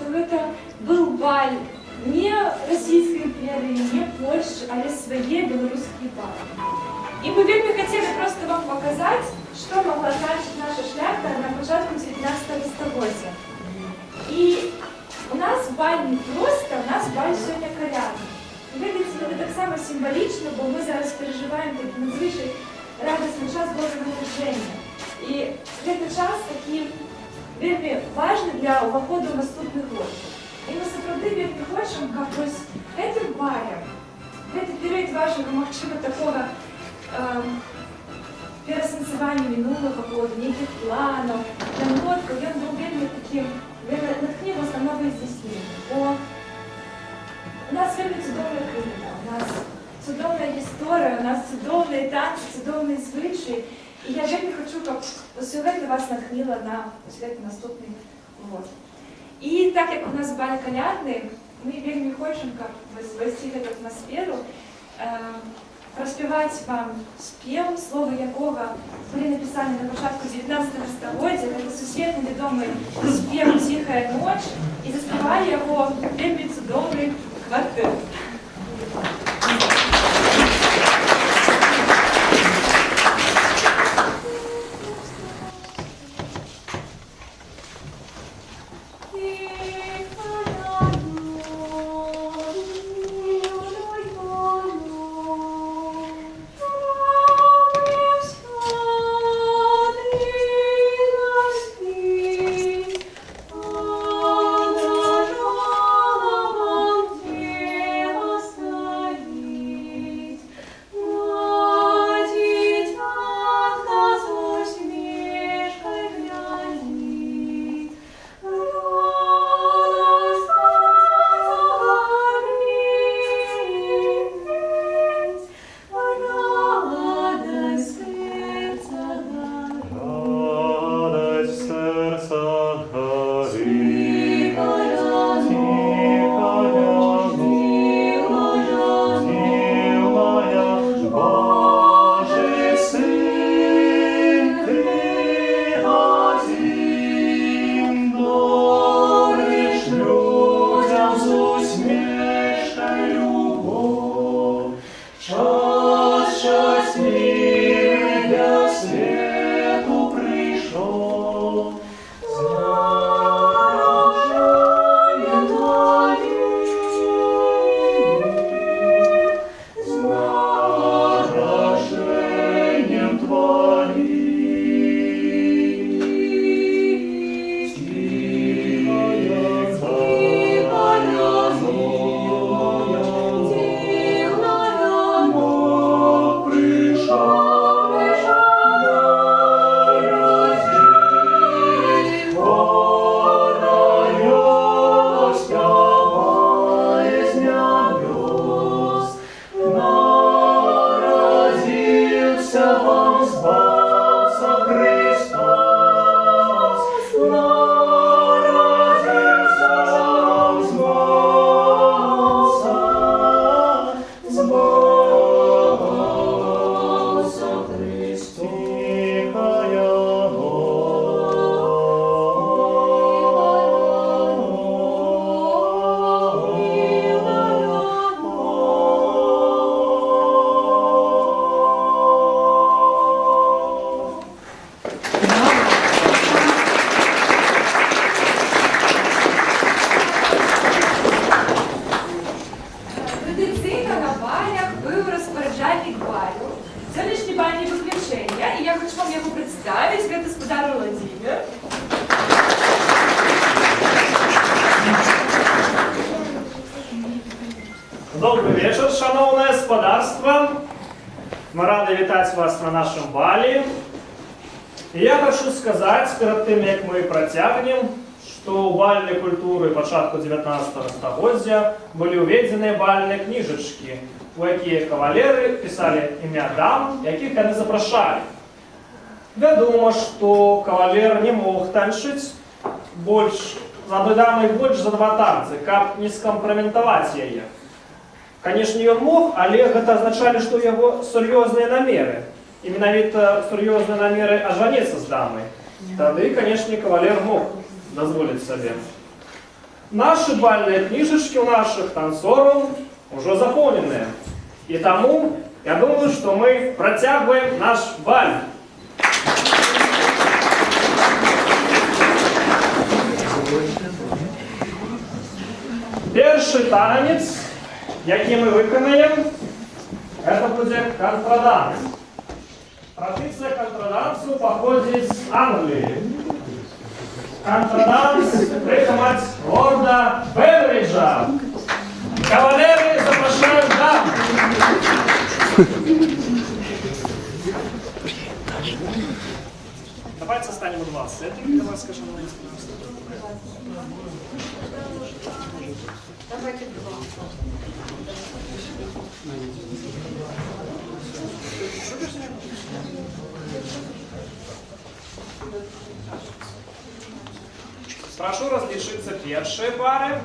что это был баль не Российской империи, не Польши, а свои белорусские бали. И мы вельми хотели просто вам показать, что могла значить наша шляхта на початку 19 століття. И у нас баль не просто, у нас баль сегодня колядный. И видите, это так само символично, бо мы зараз переживаем такий надзвичай радостный час Божого народження. І цей час такий вельми важный для уходу в наступний год. І ми справді вельми хочемо, як ось цим балем, цей період вашого, можливо, такого пересенсування минулого года, неких планов, наметков, він був вельми таким, натхнив нас на нові здійснення. Бо у нас вельми чудовна країна, у нас чудовна історія, у нас чудовні танці, чудовні звичаї. І я вельми хочу, щоб сьогодні вас натхнило на наступний год. І так як у нас баль колядний, ми вельми хочемо, щоб ввести в цю атмосферу, розпівати вам спів, слово якого були написані на початку 19 століття. Це всесвітньо відомий спів «Тихая ночь», і заспіває його вельми чудовий квартет. Добрый вечер, шановное господарство. Мы рады вітаць вас на нашем бале. И я хочу сказать, перед тем, как мы протягнем, что у бальной культуры початку 19 століття были уведены бальные книжечки, у якія кавалеры писали имя дам, яких они запрошали. Вядома, что кавалер не мог танчить больше за одной дамой больше за два танцы, как не скомпрометовать ее. Конечно, он мог, але это означало, что у него серьезные намеры. И менавіта серьезные намеры ожениться с дамой. Тогда, конечно, кавалер мог дозволить себе. наши бальные книжечки у наших танцоров уже заполнены. И тому, я думаю, что мы протягиваем наш баль. Перший танець, який ми виконаємо, це буде контраданс. Традиція контрадансу походить з Англії. Контраданс придумать лорда Бевриджа. Кавалери запрошують дам. Давайте станем у вас. Давай скажем на Давайте два. Прошу разрешиться первые пары.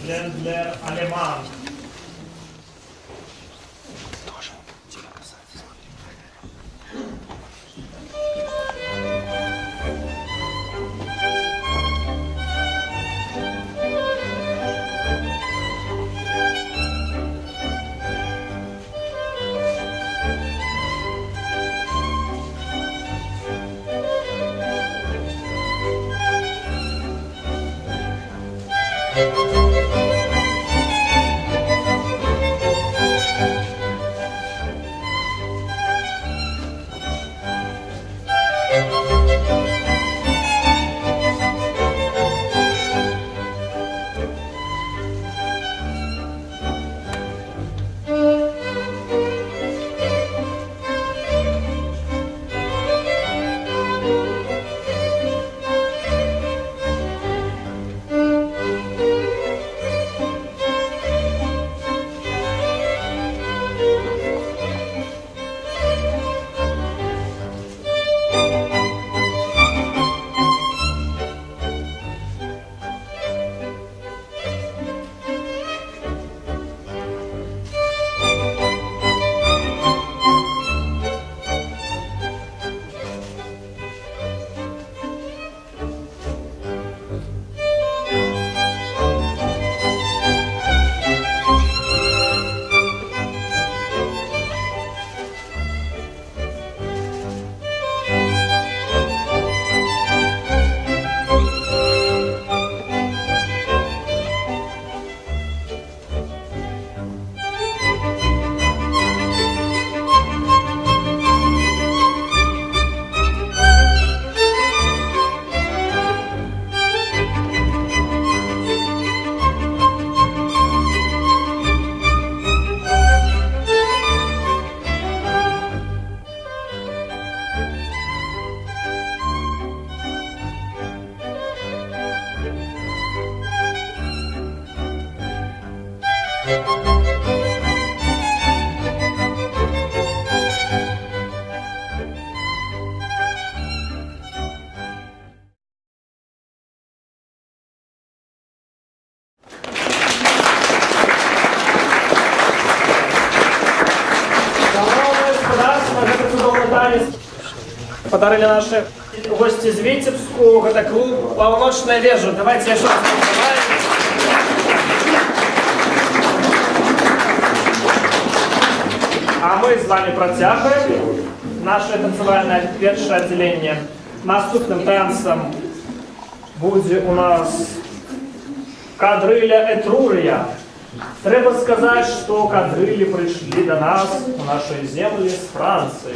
Ländler Alemán. Подарили наши гости из Витебску, это клуб «Полночная вежа». Давайте еще раз поздравляем. А мы з вами протягиваем наше танцевальное першее отделение. Наступным танцем будет у нас кадрыля Этрурия. Треба сказать, что кадрили пришли до нас, в нашей земле, с Франции,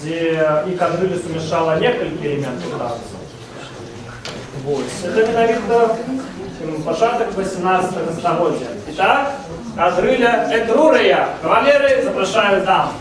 где и кадрили сумешала несколько элементов танца. Вот. Это менавіта початок 18-го столетия. Итак, кадрыля Этрурия. Кавалеры, запрошаю дам.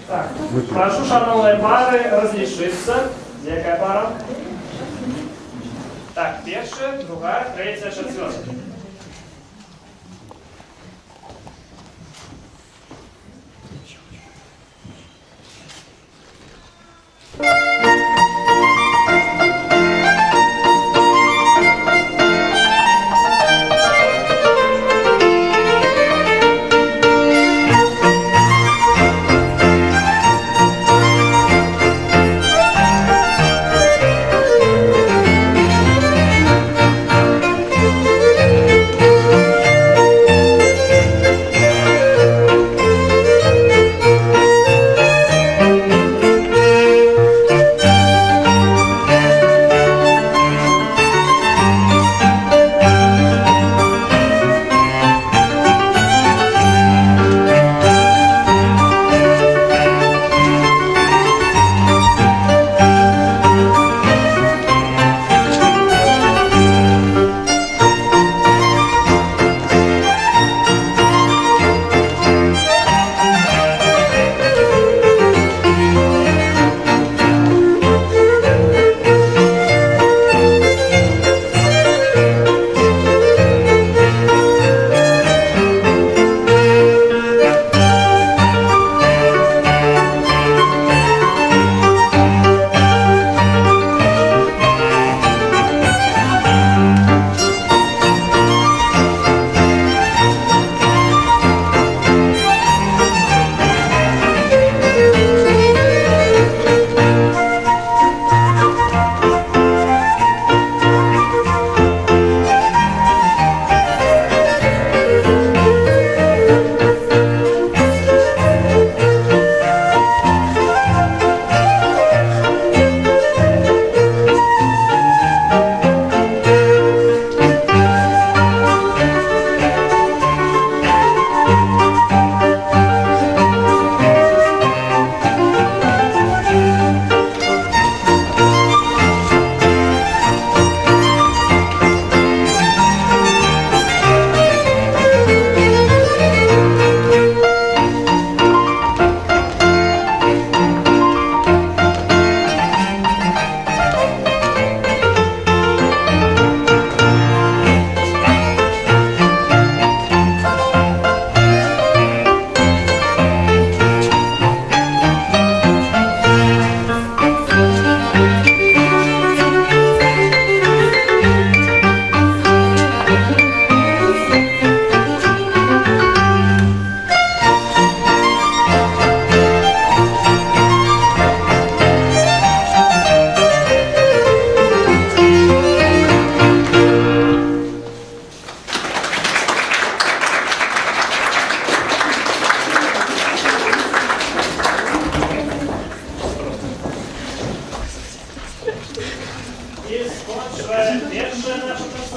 Так, прошу шановные пары разрешиться. Где какая пара? Так, первая, другая, третья, четвертая.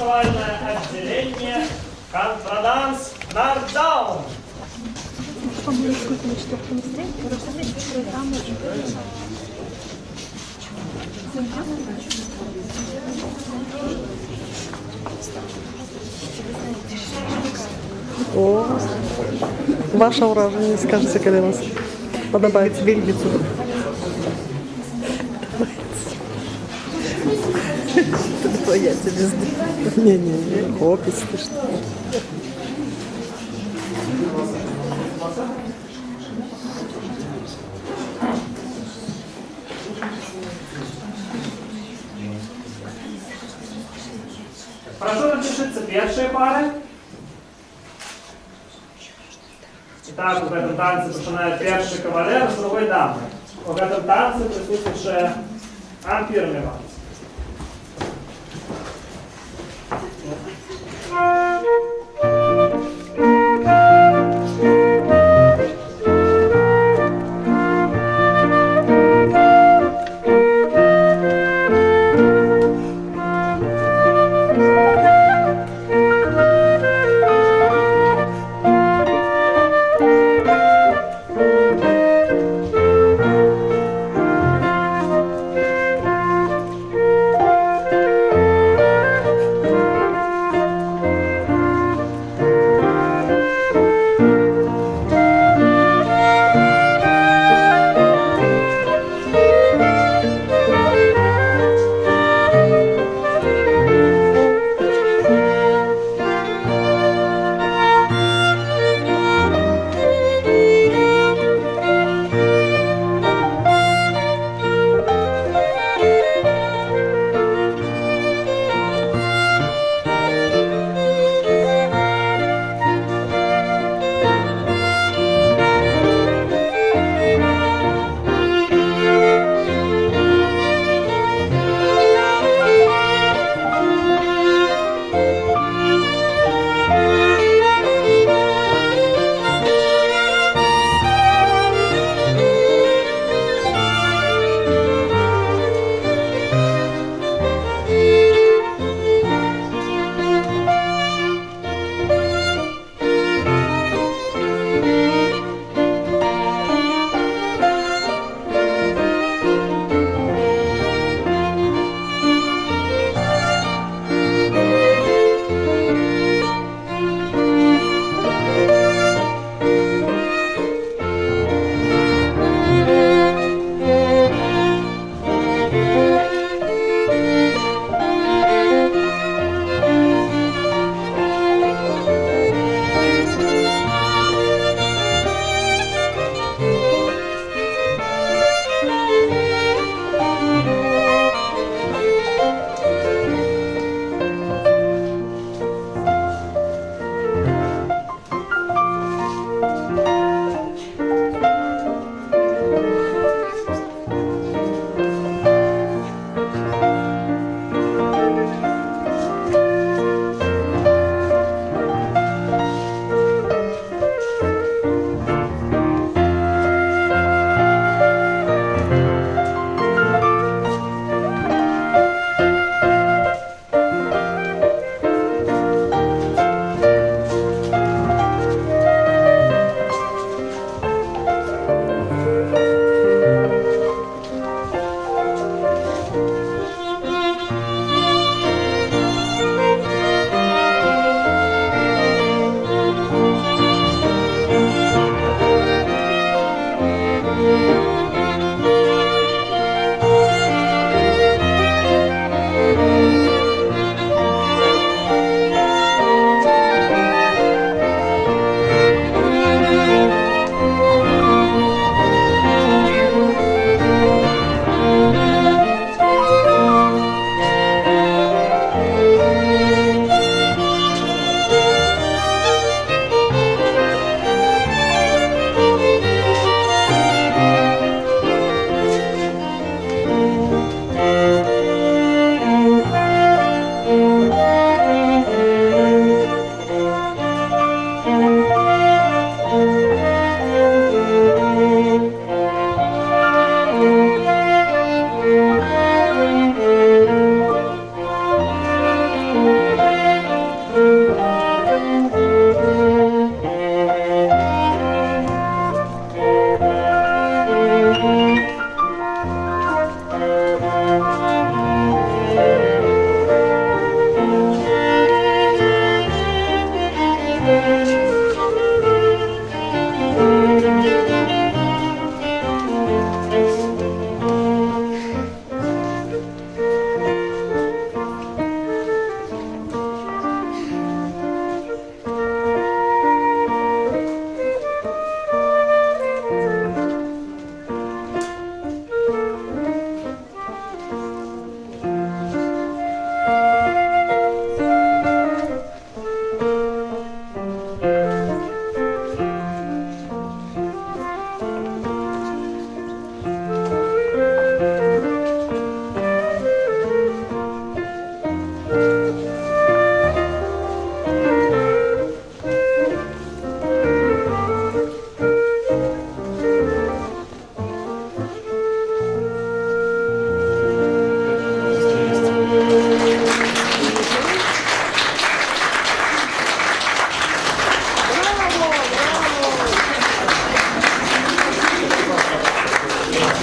танцевальное отделение «Контраданс Нарддаун». О, ваше враження, скажете, коли вас подобається Вільницю. Что я тебе сделаю? Не-не-не, хопец ты что. Прошу напишіться перші пари. Итак, в этом танце начинает первый кавалер с другой дамой. В этом танце присутствует ампирный вальс.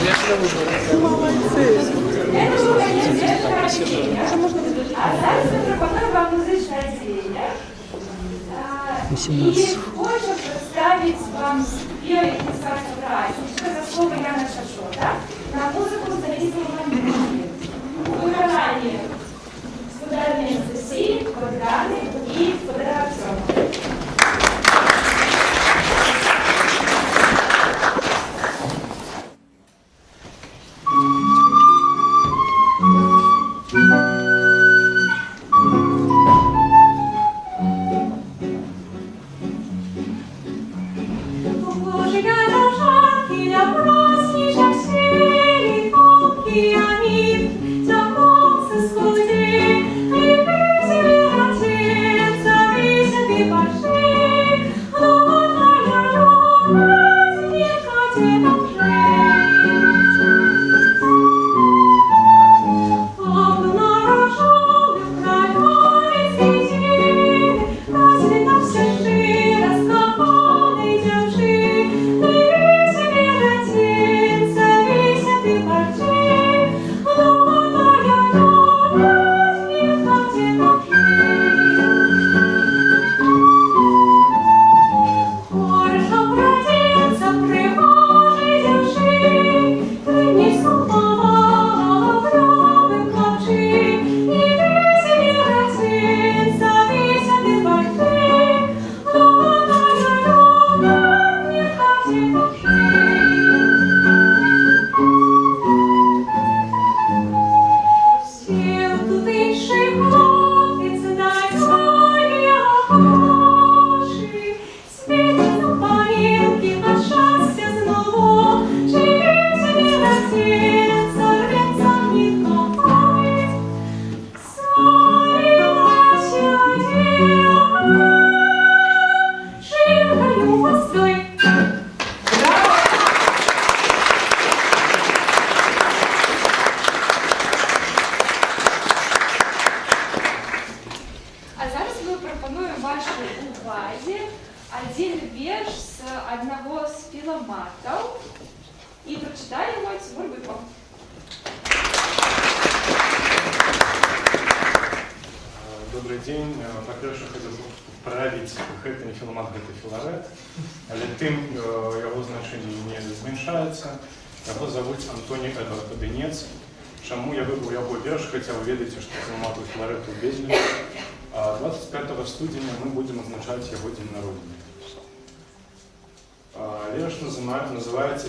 Молодці. Это было неизвестное речение. А зараз я пропоную вам музичное деяние. И хочу представить вам спев из фразы. Что за слово я нахожу, да? На музыку зависела музыки. Выбирание ударные сессии, квадраты и квадраты. Один вірш з одного з філоматів і прочитає його Тимур Быков. Добрый день. По-перше, хотів правіць, гэта не філомат, гэта філарет, але тым яго значэнне не зменшаецца. Яго завуць Антоній Эдвард Одинец. Чаму я выбраў яго верш, хаця вы ведаеце, што філомату філарету безліч. 25 студзеня мы будем отзначаць яго дзень народзення. Верш называется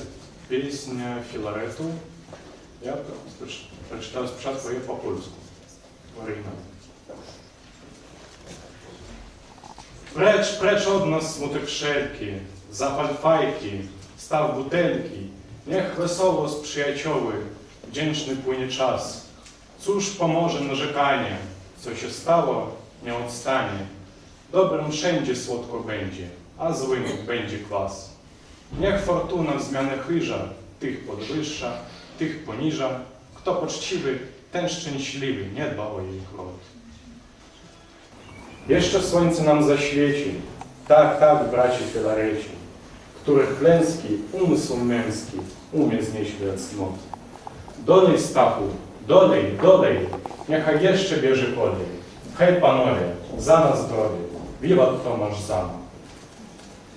«Песня Филарету». Я прочитаю спочатку ее по-польску. Пrecz od nas smutek wszelki, zapal fajki, staw butelki, niech wesoło z przyjacioły wdzięczny płynie czas. Cóż pomoże narzekanie, co się stało, nie odstanie. Dobrym wszędzie słodko będzie, a złym będzie kwas. Niech fortuna w zmianę chyża, tych podwyższa, tych poniża. Kto poczciwy, ten szczęśliwy, nie dba o jej krot. Jeszcze słońce nam zaświeci, tak, tak, braci Filareci, których klęski umysł męski umie znieść wiele cnot. Dolej, Stachu, dolej, dolej, niechaj jeszcze bierze podej. Hej, panowie, za nas zdrowie, wiwat Tomasz Zama.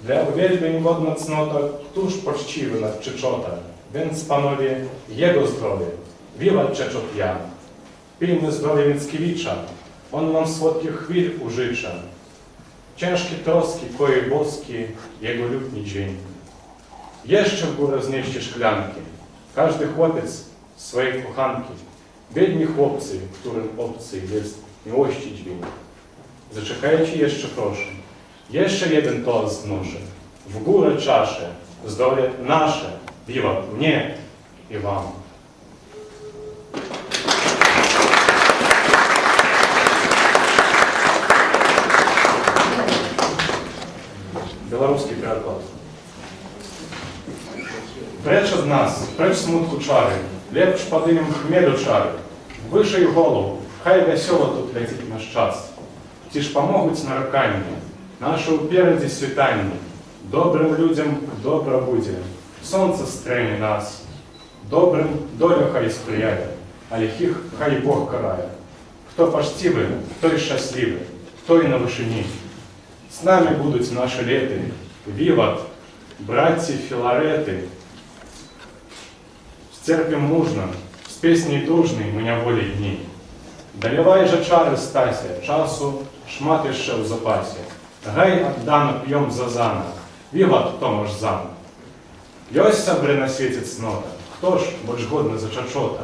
Dla uwielbień godna cnota, któż poczciwy nad Czeczota, więc panowie, jego zdrowie, wiwat Czeczot Jan. Pijmy zdrowie Mickiewicza, on nam słodkich chwil użycza. Ciężkie troski, koje boski, jego lutni dzień. Jeszcze w górę znieście szklanki, każdy chłopiec swojej kochanki. Biedni chłopcy, którym obcy jest miłości dźwięk. Zaczekajcie jeszcze proszę, jeszcze jeden toast wnoszę. W górę czasze, zdrowie nasze, wiwat mnie i wam. Белорусский переклад. Пrecz od nas, precz smutku czary, lepsz podymiem chmielu czary. Wyżej голову, хай весело тут летить наш час. Ті ж помогуть наракання, наше упереди світання. Добрим людям добро буде, сонце стрені нас. Добрим доля хай сприяє, а лихих хай Бог карає. Хто почтивий, той щасливий, той на вишині. З нами будуть наші лети, вивод, братці Філарети. З церкві мужно, з пісней дружний ми не волі дні. Доливай же чари, Стася, часу шмат іще в запасі. Гай отдано п'єм за зана, вивод Томаш зан. Ёсь сабри на світі цнота, хто ж больш годний за чачота?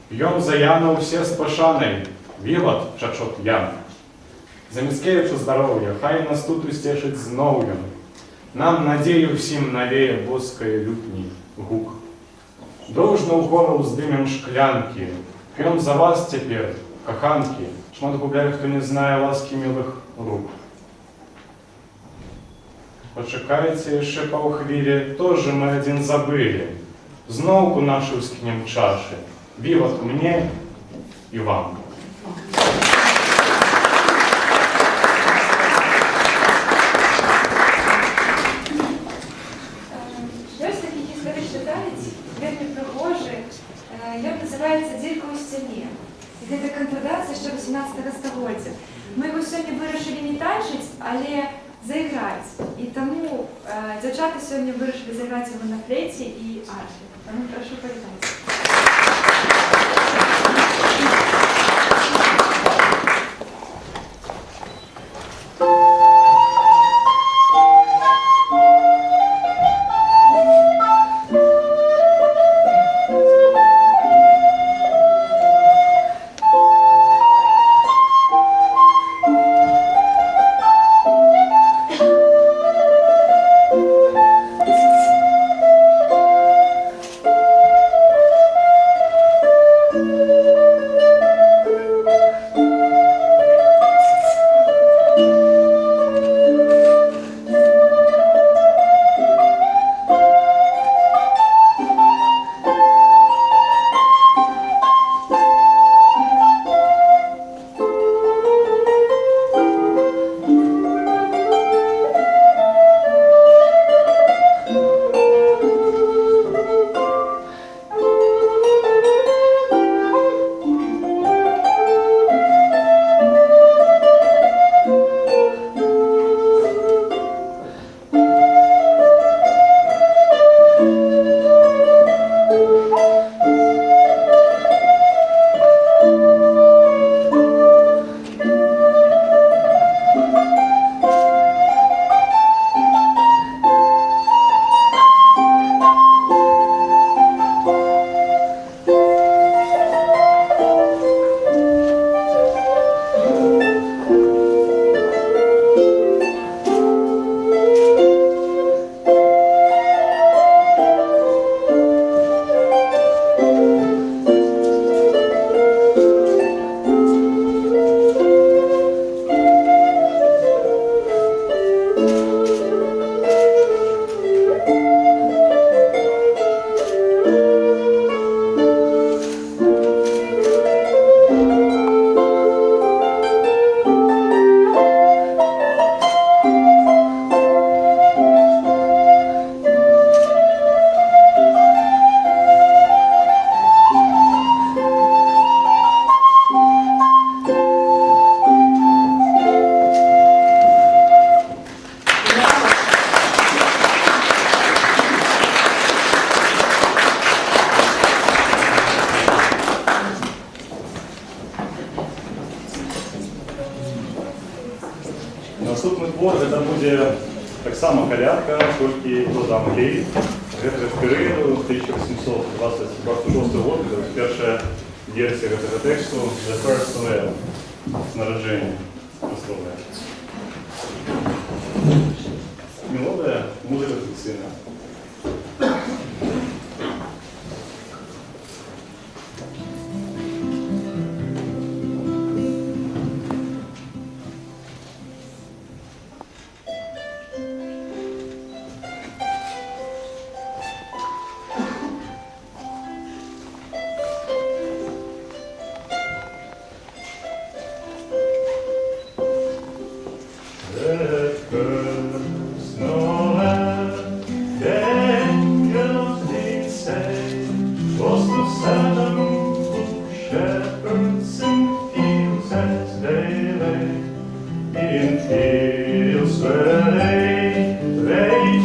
П'єм за Яну все з пошаною, вивод чачот Ян. За Міцкевича здоров'я, хай нас тут устешить знов'я. Нам надею всім навеє боскає лютній гук. Дружно вгору уздимем шклянки, п'єм за вас тепер, коханки, шмат губляє, хто не знає ласки милих рук. Почекайте ще паўхвілі, тоже мы один забыли. Зноўку нашу ўскінем чашы, вивод мне и вам. Ёсць такі гістарычны танец, вельмі прыгожы, ён называецца «Дзелька ў сцяне». І гэта кантрдацыя яшчэ 18 стагоддзя. Мы его сёння вырашылі не танчыць, але зайграць. І таму дзяўчаты сёння вырашылі зайграць яго на флейце і арфе. Таму прашу павітаць. Наступны твор гэта будзе таксама калядка, толькі про замкі. Гэта з перыяду 1826 год, гэта першая версія гэтага тэксту «The First Noel» – нараджэнне асновае. Мелодыя, музыка традыцыйная. Yeah. shepherds in fields as they lay, in fields where they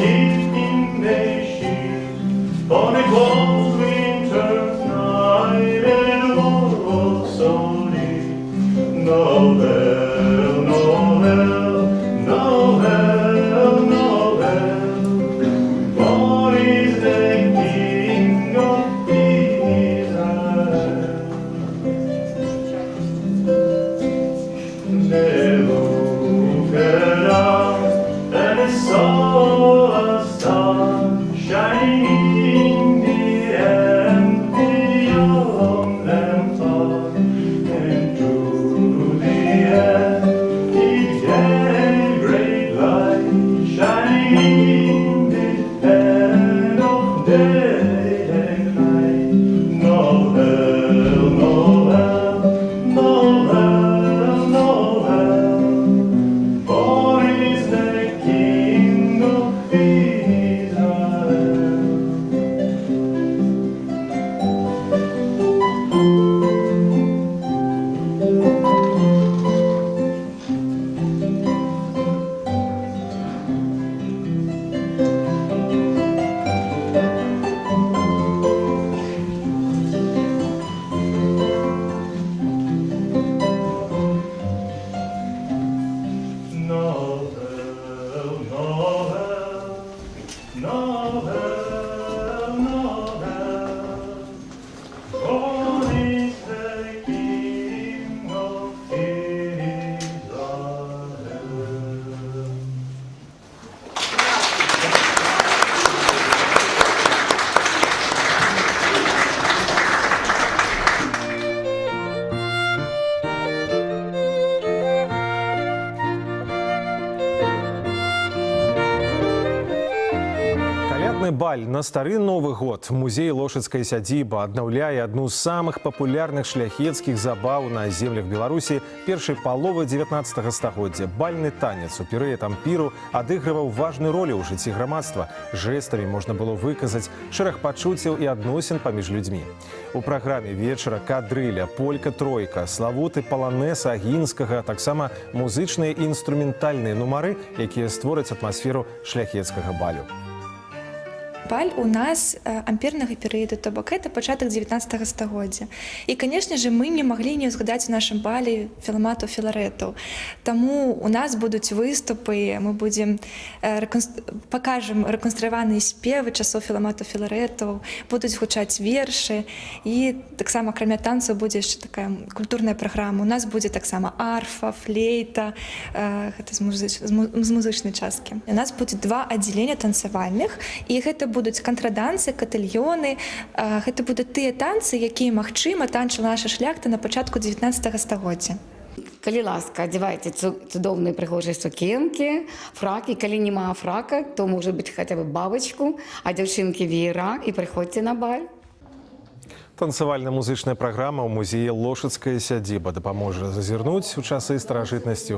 keep their sheep on a cold winter's night, and all was so near. Noel, Noel, Noel, Noel, born is the King of Israel. They looked around and they saw a star shining in the empty young lamp far, and through the air it gave great light, shining in the head of day and night. Noel, Noel, Noel, Noel, born is the King of Israel. Noel, Noel, Noel, Noel, born is the King of Israel. Калядны баль на стары Новы год музей Лошыцкая сядзіба аднаўляе адну з самых папулярных шляхецкіх забаў на землях Беларусі першай паловы 19 стагоддзя. Бальны танец у перыяд ампіру адыгрываў важную ролю ў жыцці грамадства. Жэстамі можна было выказаць шэраг пачуццяў і адносін паміж людзьмі. У праграме вечара кадрыля, полька-тройка, славуты паланэса Агінскага, таксама музычныя і інструментальныя нумары, якія створаць атмасферу шляхецкага балю. Баль у нас ампернага перыяду, то бок это пачатак 19 стагоддзя. І, канешне же, мы не маглі не ўзгадаць у нашым балі філамату філарэтаў. Таму у нас будуць выступы, мы будзем пакажам рэканструяваныя спевы часоў філамату філарэтаў, будуць гучаць вершы, і таксама акрамя танцу будзе яшчэ такая культурная праграма. У нас будзе таксама арфа, флейта, гэта з музычнай часткі. У нас будзе два аддзялення танцавальных, і гэта будуць кантрадансы, катыльёны. Гэта будуць тыя танцы, якія, магчыма, танчыла наша шляхта на пачатку 19 стагоддзя. Калі ласка, адзявайце цудоўныя прыгожыя сукенкі, фракі. Калі няма фрака, то можа быць хаця бы бабачку, а дзяўчынкі веера, і прыходзьце на баль. Танцавальна-музычная праграма ў музеі Лошыцкая сядзіба дапаможа зазірнуць у часы старажытнасці